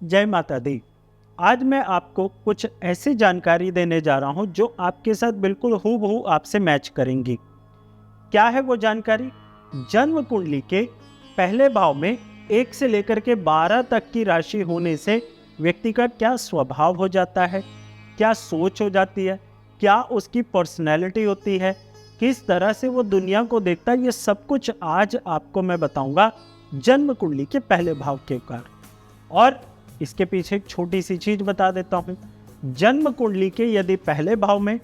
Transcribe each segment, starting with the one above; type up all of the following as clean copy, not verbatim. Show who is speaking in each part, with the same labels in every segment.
Speaker 1: जय माता दी। आज मैं आपको कुछ ऐसी जानकारी देने जा रहा हूं जो आपके साथ बिल्कुल हूबहू आपसे मैच करेंगी। क्या है वो जानकारी? जन्म कुंडली के पहले भाव में 1 से लेकर के 12 तक की राशि होने से व्यक्ति का क्या स्वभाव हो जाता है, क्या सोच हो जाती है, क्या उसकी पर्सनैलिटी होती है, किस तरह से वो दुनिया को देखता है, ये सब कुछ आज आपको मैं बताऊंगा जन्म कुंडली के पहले भाव के कारण। और इसके पीछे एक छोटी सी चीज बता देता हूं। जन्म कुंडली के यदि पहले भाव में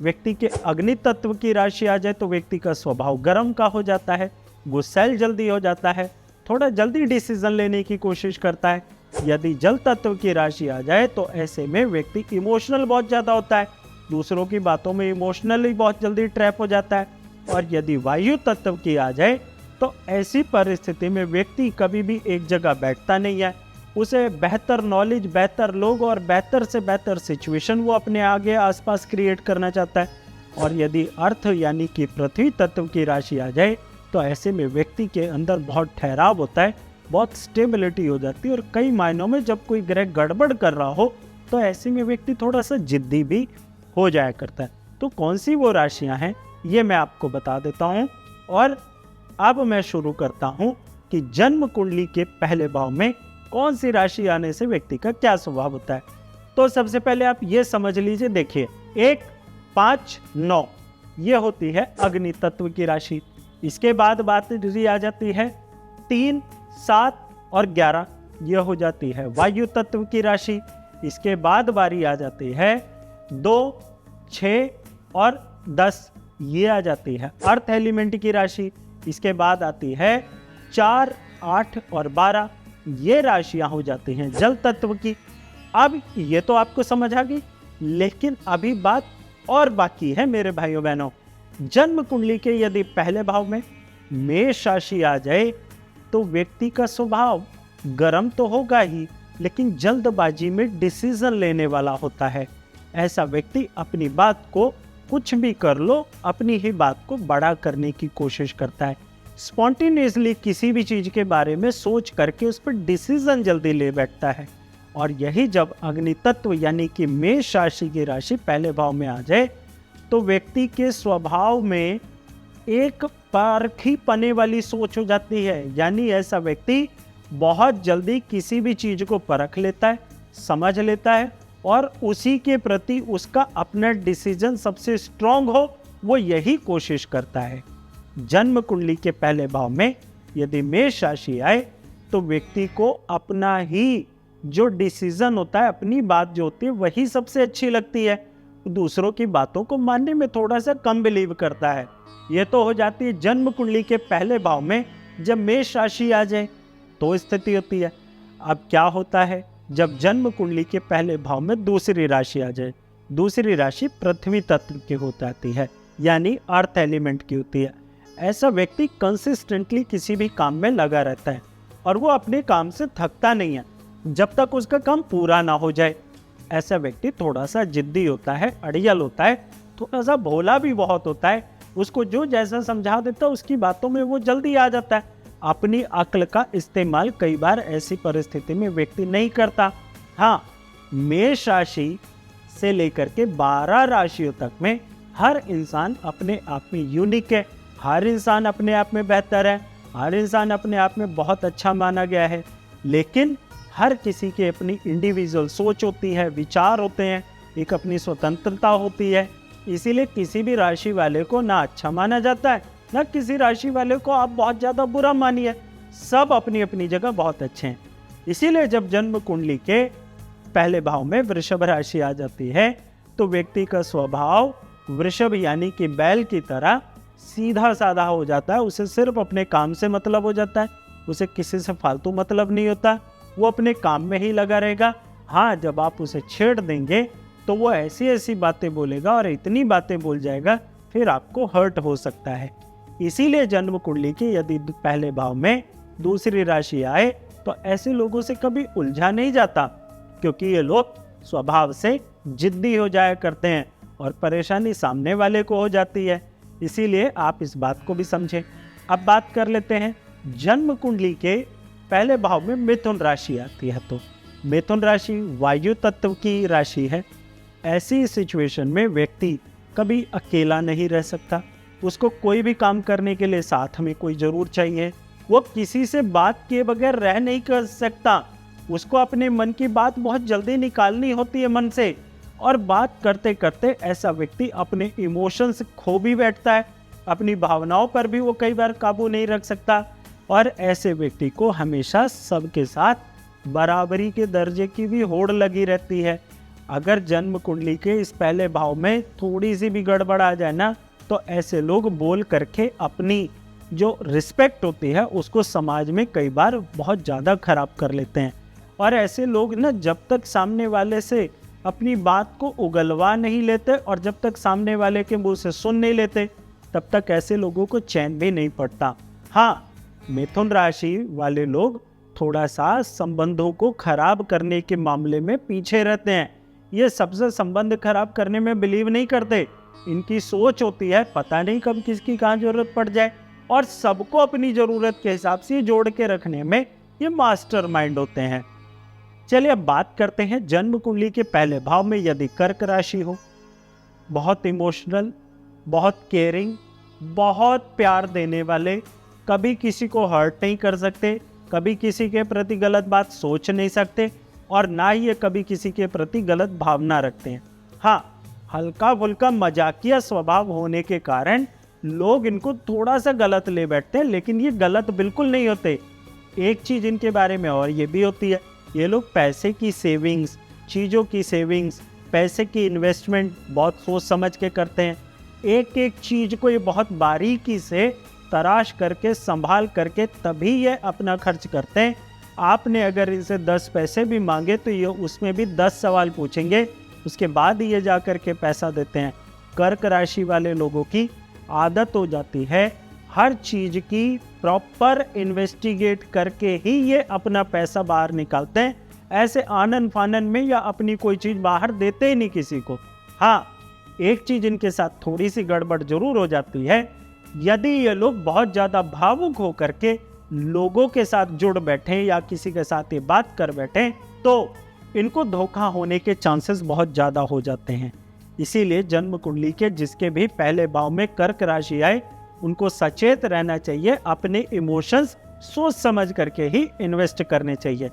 Speaker 1: व्यक्ति के अग्नि तत्व की राशि आ जाए तो व्यक्ति का स्वभाव गर्म का हो जाता है, गुस्सैल जल्दी हो जाता है, थोड़ा जल्दी डिसीजन लेने की कोशिश करता है। यदि जल तत्व की राशि आ जाए तो ऐसे में व्यक्ति इमोशनल बहुत ज़्यादा होता है, दूसरों की बातों में इमोशनली बहुत जल्दी ट्रैप हो जाता है। और यदि वायु तत्व की आ जाए तो ऐसी परिस्थिति में व्यक्ति कभी भी एक जगह बैठता नहीं है, उसे बेहतर नॉलेज, बेहतर लोग और बेहतर से बेहतर सिचुएशन वो अपने आगे आसपास क्रिएट करना चाहता है। और यदि अर्थ यानी कि पृथ्वी तत्व की राशि आ जाए तो ऐसे में व्यक्ति के अंदर बहुत ठहराव होता है, बहुत स्टेबिलिटी हो जाती है। और कई मायनों में जब कोई ग्रह गड़बड़ कर रहा हो तो ऐसे में व्यक्ति थोड़ा सा जिद्दी भी हो जाया करता है। तो कौन सी वो राशियां हैं ये मैं आपको बता देता हूं। और अब मैं शुरू करता हूं कि जन्म कुंडली के पहले भाव में कौन सी राशि आने से व्यक्ति का क्या स्वभाव होता है। तो सबसे पहले आप ये समझ लीजिए, देखिए 1, 5, 9 ये होती है अग्नि तत्व की राशि। इसके बाद बात आ जाती है 3, 7 और 11 ये हो जाती है वायु तत्व की राशि। इसके बाद बारी आ जाती है 2, 6 और 10 ये आ जाती है अर्थ एलिमेंट की राशि। इसके बाद आती है 4, 8 और 12 ये राशियां हो जाती हैं जल तत्व की। अब ये तो आपको समझ आ गई, लेकिन अभी बात और बाकी है मेरे भाइयों बहनों। जन्म कुंडली के यदि पहले भाव में मेष राशि आ जाए तो व्यक्ति का स्वभाव गर्म तो होगा ही, लेकिन जल्दबाजी में डिसीजन लेने वाला होता है। ऐसा व्यक्ति अपनी बात को कुछ भी कर लो, अपनी ही बात को बड़ा करने की कोशिश करता है। स्पॉन्टेनियसली किसी भी चीज के बारे में सोच करके उस पर डिसीजन जल्दी ले बैठता है। और यही जब अग्नि तत्व यानी कि मेष राशि की राशि पहले भाव में आ जाए तो व्यक्ति के स्वभाव में एक परखी पने वाली सोच हो जाती है। यानी ऐसा व्यक्ति बहुत जल्दी किसी भी चीज को परख लेता है, समझ लेता है और उसी के प्रति उसका अपना डिसीजन सबसे स्ट्रांग हो, वो यही कोशिश करता है। जन्म कुंडली के पहले भाव में यदि मेष राशि आए तो व्यक्ति को अपना ही जो डिसीजन होता है, अपनी बात जो होती है वही सबसे अच्छी लगती है, दूसरों की बातों को मानने में थोड़ा सा कम बिलीव करता है। ये तो हो जाती है जन्म कुंडली के पहले भाव में जब मेष राशि आ जाए तो स्थिति होती है। अब क्या होता है जब जन्म कुंडली के पहले भाव में दूसरी राशि आ जाए? दूसरी राशि पृथ्वी तत्व की हो जाती है, यानी अर्थ एलिमेंट की होती है। ऐसा व्यक्ति कंसिस्टेंटली किसी भी काम में लगा रहता है और वो अपने काम से थकता नहीं है जब तक उसका काम पूरा ना हो जाए। ऐसा व्यक्ति थोड़ा सा जिद्दी होता है, अड़ियल होता है, थोड़ा सा भोला भी बहुत होता है। उसको जो जैसा समझा देता है उसकी बातों में वो जल्दी आ जाता है। अपनी अक्ल का इस्तेमाल कई बार ऐसी परिस्थिति में व्यक्ति नहीं करता। हाँ, मेष राशि से लेकर के 12 राशियों तक में हर इंसान अपने आप में यूनिक है, हर इंसान अपने आप में बेहतर है, हर इंसान अपने आप में बहुत अच्छा माना गया है। लेकिन हर किसी की अपनी इंडिविजुअल सोच होती है, विचार होते हैं, एक अपनी स्वतंत्रता होती है। इसीलिए किसी भी राशि वाले को ना अच्छा माना जाता है, ना किसी राशि वाले को आप बहुत ज़्यादा बुरा मानिए। सब अपनी अपनी जगह बहुत अच्छे हैं। इसीलिए जब जन्म कुंडली के पहले भाव में वृषभ राशि आ जाती है तो व्यक्ति का स्वभाव वृषभ यानी कि बैल की तरह सीधा साधा हो जाता है। उसे सिर्फ अपने काम से मतलब हो जाता है, उसे किसी से फालतू मतलब नहीं होता, वो अपने काम में ही लगा रहेगा। हाँ, जब आप उसे छेड़ देंगे तो वो ऐसी ऐसी बातें बोलेगा और इतनी बातें बोल जाएगा फिर आपको हर्ट हो सकता है। इसीलिए जन्म कुंडली की यदि पहले भाव में दूसरी राशि आए तो ऐसे लोगों से कभी उलझा नहीं जाता, क्योंकि ये लोग स्वभाव से जिद्दी हो जाया करते हैं और परेशानी सामने वाले को हो जाती है। इसीलिए आप इस बात को भी समझें। अब बात कर लेते हैं जन्म कुंडली के पहले भाव में मिथुन राशि आती है। तो मिथुन राशि वायु तत्व की राशि है। ऐसी सिचुएशन में व्यक्ति कभी अकेला नहीं रह सकता, उसको कोई भी काम करने के लिए साथ में कोई जरूर चाहिए। वो किसी से बात किए बगैर रह नहीं कर सकता, उसको अपने मन की बात बहुत जल्दी निकालनी होती है मन से, और बात करते करते ऐसा व्यक्ति अपने इमोशंस खो भी बैठता है, अपनी भावनाओं पर भी वो कई बार काबू नहीं रख सकता। और ऐसे व्यक्ति को हमेशा सबके साथ बराबरी के दर्जे की भी होड़ लगी रहती है। अगर जन्म कुंडली के इस पहले भाव में थोड़ी सी भी गड़बड़ आ जाए ना, तो ऐसे लोग बोल करके अपनी जो रिस्पेक्ट होती है उसको समाज में कई बार बहुत ज़्यादा खराब कर लेते हैं। और ऐसे लोग ना जब तक सामने वाले से अपनी बात को उगलवा नहीं लेते और जब तक सामने वाले के मुंह से सुन नहीं लेते, तब तक ऐसे लोगों को चैन भी नहीं पड़ता। हाँ, मिथुन राशि वाले लोग थोड़ा सा संबंधों को खराब करने के मामले में पीछे रहते हैं। ये सबसे संबंध खराब करने में बिलीव नहीं करते। इनकी सोच होती है पता नहीं कब किसकी कहाँ जरूरत पड़ जाए, और सबको अपनी जरूरत के हिसाब से जोड़ के रखने में ये मास्टरमाइंड होते हैं। चलिए अब बात करते हैं जन्म कुंडली के पहले भाव में यदि कर्क राशि हो। बहुत इमोशनल, बहुत केयरिंग, बहुत प्यार देने वाले, कभी किसी को हर्ट नहीं कर सकते, कभी किसी के प्रति गलत बात सोच नहीं सकते, और ना ही ये कभी किसी के प्रति गलत भावना रखते हैं। हाँ, हल्का फुल्का मजाकिया स्वभाव होने के कारण लोग इनको थोड़ा सा गलत ले बैठते हैं, लेकिन ये गलत बिल्कुल नहीं होते। एक चीज़ इनके बारे में और ये भी होती है, ये लोग पैसे की सेविंग्स, चीज़ों की सेविंग्स, पैसे की इन्वेस्टमेंट बहुत सोच समझ के करते हैं। एक एक चीज़ को ये बहुत बारीकी से तराश करके संभाल करके तभी ये अपना खर्च करते हैं। आपने अगर इनसे 10 पैसे भी मांगे तो ये उसमें भी 10 सवाल पूछेंगे, उसके बाद ही ये जा कर के पैसा देते हैं। कर्क राशि वाले लोगों की आदत हो जाती है हर चीज़ की प्रॉपर इन्वेस्टिगेट करके ही ये अपना पैसा बाहर निकालते हैं। ऐसे आनन फानन में या अपनी कोई चीज़ बाहर देते ही नहीं किसी को। हाँ, एक चीज़ इनके साथ थोड़ी सी गड़बड़ जरूर हो जाती है, यदि ये लोग बहुत ज़्यादा भावुक हो करके लोगों के साथ जुड़ बैठे या किसी के साथ ये बात कर बैठे तो इनको धोखा होने के चांसेस बहुत ज़्यादा हो जाते हैं। इसीलिए जन्म कुंडली के जिसके भी पहले भाव में कर्क राशि आए उनको सचेत रहना चाहिए, अपने इमोशंस सोच समझ करके ही इन्वेस्ट करने चाहिए।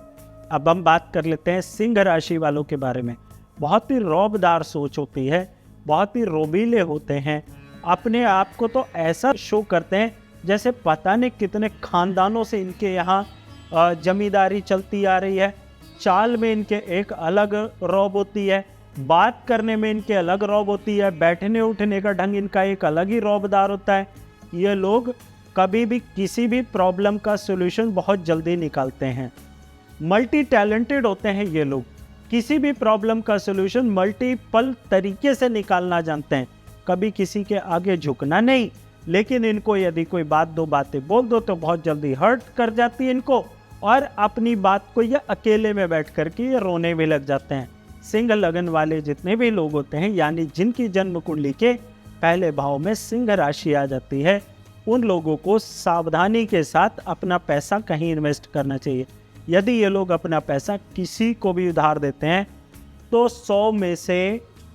Speaker 1: अब हम बात कर लेते हैं सिंह राशि वालों के बारे में। बहुत ही रौबदार सोच होती है, बहुत ही रोबीले होते हैं, अपने आप को तो ऐसा शो करते हैं जैसे पता नहीं कितने खानदानों से इनके यहाँ जमींदारी चलती आ रही है। चाल में इनके एक अलग रौब होती है, बात करने में इनके अलग रौब होती है, बैठने उठने का ढंग इनका एक अलग ही रौबदार होता है। ये लोग कभी भी किसी भी प्रॉब्लम का सॉल्यूशन बहुत जल्दी निकालते हैं। मल्टी टैलेंटेड होते हैं ये लोग, किसी भी प्रॉब्लम का सॉल्यूशन मल्टीपल तरीके से निकालना जानते हैं। कभी किसी के आगे झुकना नहीं, लेकिन इनको यदि कोई बात दो बातें बोल दो तो बहुत जल्दी हर्ट कर जाती है इनको, और अपनी बात को ये अकेले में बैठ करके ये रोने भी लग जाते हैं। सिंह लगन वाले जितने भी लोग होते हैं, यानी जिनकी जन्म कुंडली के पहले भाव में सिंह राशि आ जाती है, उन लोगों को सावधानी के साथ अपना पैसा कहीं इन्वेस्ट करना चाहिए। यदि ये लोग अपना पैसा किसी को भी उधार देते हैं तो 100 में से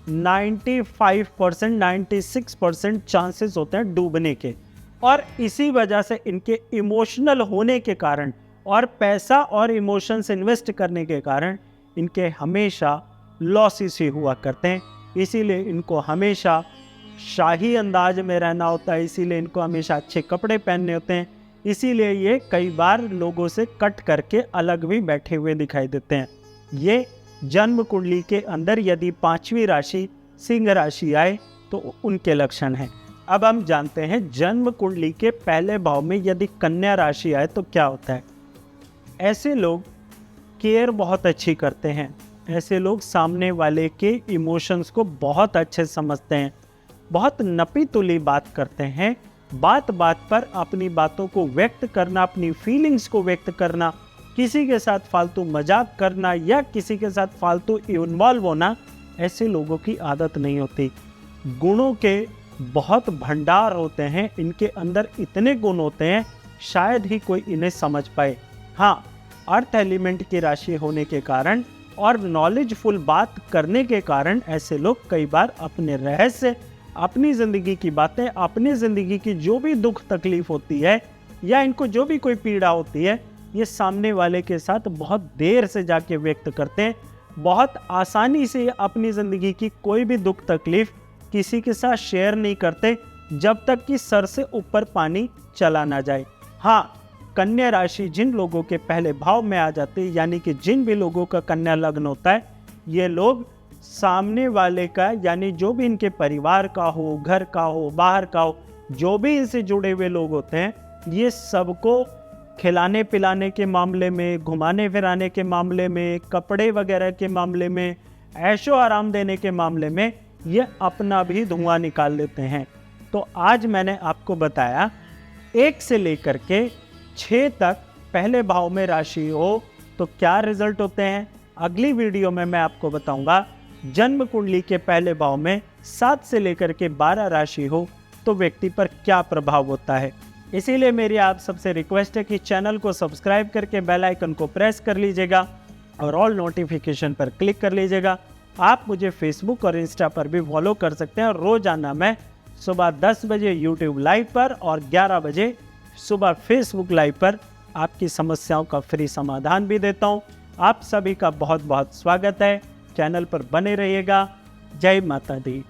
Speaker 1: 95%, 96% चांसेस होते हैं डूबने के। और इसी वजह से इनके इमोशनल होने के कारण और पैसा और इमोशंस इन्वेस्ट करने के कारण इनके हमेशा लॉसेस ही हुआ करते हैं। इसीलिए इनको हमेशा शाही अंदाज में रहना होता है, इसीलिए इनको हमेशा अच्छे कपड़े पहनने होते हैं, इसीलिए ये कई बार लोगों से कट करके अलग भी बैठे हुए दिखाई देते हैं। ये जन्म कुंडली के अंदर यदि 5वीं राशि सिंह राशि आए तो उनके लक्षण हैं। अब हम जानते हैं जन्म कुंडली के पहले भाव में यदि कन्या राशि आए तो क्या होता है। ऐसे लोग केयर बहुत अच्छी करते हैं, ऐसे लोग सामने वाले के इमोशंस को बहुत अच्छे समझते हैं, बहुत नपी तुली बात करते हैं। बात बात पर अपनी बातों को व्यक्त करना, अपनी फीलिंग्स को व्यक्त करना, किसी के साथ फालतू मजाक करना या किसी के साथ फालतू इन्वॉल्व होना, ऐसे लोगों की आदत नहीं होती। गुणों के बहुत भंडार होते हैं, इनके अंदर इतने गुण होते हैं शायद ही कोई इन्हें समझ पाए। हाँ, अर्थ एलिमेंट की राशि होने के कारण और नॉलेजफुल बात करने के कारण ऐसे लोग कई बार अपने रहस्य, अपनी ज़िंदगी की बातें, अपनी ज़िंदगी की जो भी दुख तकलीफ होती है या इनको जो भी कोई पीड़ा होती है, ये सामने वाले के साथ बहुत देर से जाके व्यक्त करते हैं। बहुत आसानी से अपनी ज़िंदगी की कोई भी दुख तकलीफ किसी के साथ शेयर नहीं करते जब तक कि सर से ऊपर पानी चला ना जाए। हाँ, कन्या राशि जिन लोगों के पहले भाव में आ जाती है, यानी कि जिन भी लोगों का कन्या लग्न होता है, ये लोग सामने वाले का, यानी जो भी इनके परिवार का हो, घर का हो, बाहर का हो, जो भी इनसे जुड़े हुए लोग होते हैं, ये सबको खिलाने पिलाने के मामले में, घुमाने फिराने के मामले में, कपड़े वगैरह के मामले में, ऐशो आराम देने के मामले में ये अपना भी धुआं निकाल लेते हैं। तो आज मैंने आपको बताया 1 से लेकर के 6 तक पहले भाव में राशि हो तो क्या रिजल्ट होते हैं। अगली वीडियो में मैं आपको बताऊंगा जन्म कुंडली के पहले भाव में 7 से लेकर के 12 राशि हो तो व्यक्ति पर क्या प्रभाव होता है। इसीलिए मेरी आप सबसे रिक्वेस्ट है कि चैनल को सब्सक्राइब करके बेल आइकन को प्रेस कर लीजिएगा और ऑल नोटिफिकेशन पर क्लिक कर लीजिएगा। आप मुझे फेसबुक और इंस्टा पर भी फॉलो कर सकते हैं। रोजाना मैं सुबह 10 बजे यूट्यूब लाइव पर और 11 बजे सुबह फेसबुक लाइव पर आपकी समस्याओं का फ्री समाधान भी देता हूं। आप सभी का बहुत बहुत स्वागत है। चैनल पर बने रहिएगा। जय माता दी।